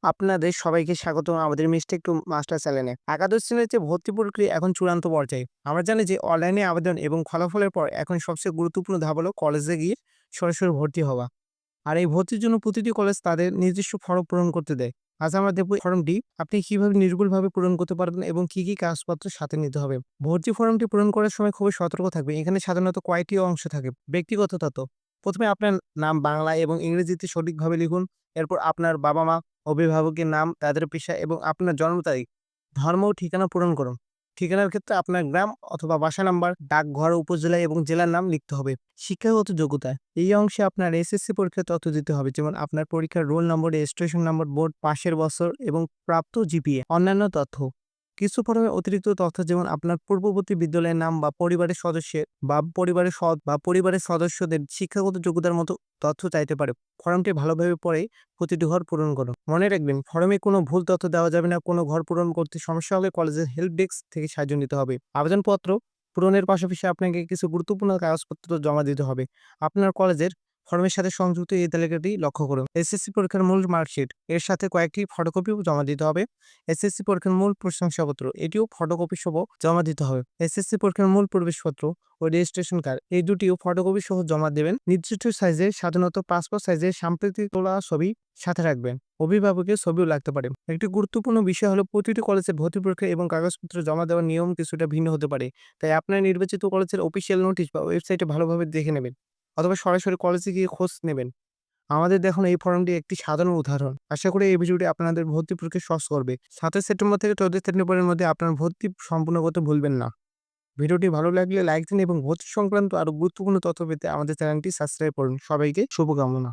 আপনাদের সবাইকে স্বাগতম আমাদের মিস্টেক টু মাস্টার চ্যানেলে। একাদশ শ্রেণীর যে ভর্তি প্রক্রিয়া এখন চূড়ান্ত পর্যায়ে। আমরা জানি যে অনলাইনে আবেদন এবং ফলাফলের পর এখন সবচেয়ে গুরুত্বপূর্ণ ধাপ হলো কলেজে গিয়ে সরাসরি ভর্তি হওয়া। আর এই ভর্তির জন্য প্রতিটি কলেজ তাদের নিজস্ব ফরম পূরণ করতে দেয়। আজ আমরা দেখব এই ফর্মটি আপনি কিভাবে নির্ভুলভাবে পূরণ করতে পারবেন এবং কি কি কাগজপত্র সাথে নিতে হবে। ভর্তি ফর্মটি পূরণ করার সময় খুবই সতর্ক থাকবে। এখানে সাধারণত কয়েকটি অংশ থাকে। ব্যক্তিগত তথ্য, প্রথমে আপনার নাম বাংলা এবং ইংরেজিতে সঠিকভাবে লিখুন। এরপর আপনার বাবা মা, অভিভাবকের নাম, তাদের পেশা এবং আপনার জন্ম তারিখ, ধর্ম ও ঠিকানা পূরণ করুন। ঠিকানার ক্ষেত্রে আপনার গ্রাম অথবা বাসা নাম্বার, ডাকঘর, উপজেলা এবং জেলার নাম লিখতে হবে। শিক্ষাগত যোগ্যতা, এই অংশে আপনার এসএসসি পরীক্ষার তথ্য দিতে হবে, যেমন আপনার পরীক্ষার roll number, registration number, board পাশের বছর এবং প্রাপ্ত জিপিএ। অন্যান্য তথ্য, কিছু ফর্মে অতিরিক্ত তথ্য যেমন আপনার পূর্ববর্তী বিদ্যালয়ের নাম বা পরিবারের সদস্যদের শিক্ষাগত যোগ্যতার মতো তথ্য চাইতে পারে। ফর্মটি ভালোভাবে পড়ে প্রতিটি ঘর পূরণ করুন। মনে রাখবেন, ফর্মে কোনো ভুল তথ্য দেওয়া যাবে না। কোনো ঘর পূরণ করতে সমস্যা হলে কলেজের হেল্প ডেস্ক থেকে সাহায্য নিতে হবে। আবেদনপত্র পূরণের পাশাপাশি আপনাকে কিছু গুরুত্বপূর্ণ কাগজপত্র জমা দিতে হবে। আপনার কলেজের ফর্মের সাথে সংযুক্ত এই তালিকাটি লক্ষ্য করুন। এসএসসি পরীক্ষার মূল মার্কশিট, এর সাথে কয়েকটি ফটোকপিও জমা দিতে হবে। এসএসসি পরীক্ষার মূল প্রশংসাপত্র, এটিও ফটোকপি সহ জমা দিতে হবে। এসএসসি পরীক্ষার মূল প্রবেশপত্র ও রেজিস্ট্রেশন কার্ড, এই দুটিও ফটোকপি সহ জমা দেবেন। নির্দিষ্ট সাইজের, সাধারণত পাসপোর্ট সাইজের সাম্প্রতিক তোলা ছবি সাথে রাখবেন। অভিভাবকের ছবিও লাগতে পারে। একটি গুরুত্বপূর্ণ বিষয় হলো প্রতিটি কলেজে ভর্তি পরীক্ষা এবং কাগজপত্র জমা দেওয়ার নিয়ম কিছুটা ভিন্ন হতে পারে। তাই আপনার নির্বাচিত কলেজের অফিসিয়াল নোটিশ বা ওয়েবসাইটে ভালোভাবে দেখে নেবেন, অথবা সরাসরি কলেজে গিয়ে খোঁজ নেবেন। আমাদের দেখুন এই ফর্মটি একটি সাধারণ উদাহরণ। আশা করি এই ভিডিওটি আপনাদের ভর্তি পরীক্ষা সহজ করবে। ৭ সেপ্টেম্বর থেকে ১৪ সেপ্টেম্বরের মধ্যে আপনার ভর্তি সম্পূর্ণ করতে ভুলবেন না। ভিডিওটি ভালো লাগলে লাইক দিন এবং ভর্তি সংক্রান্ত আরো গুরুত্বপূর্ণ তথ্য পেতে আমাদের চ্যানেলটি সাবস্ক্রাইব করুন। সবাইকে শুভকামনা।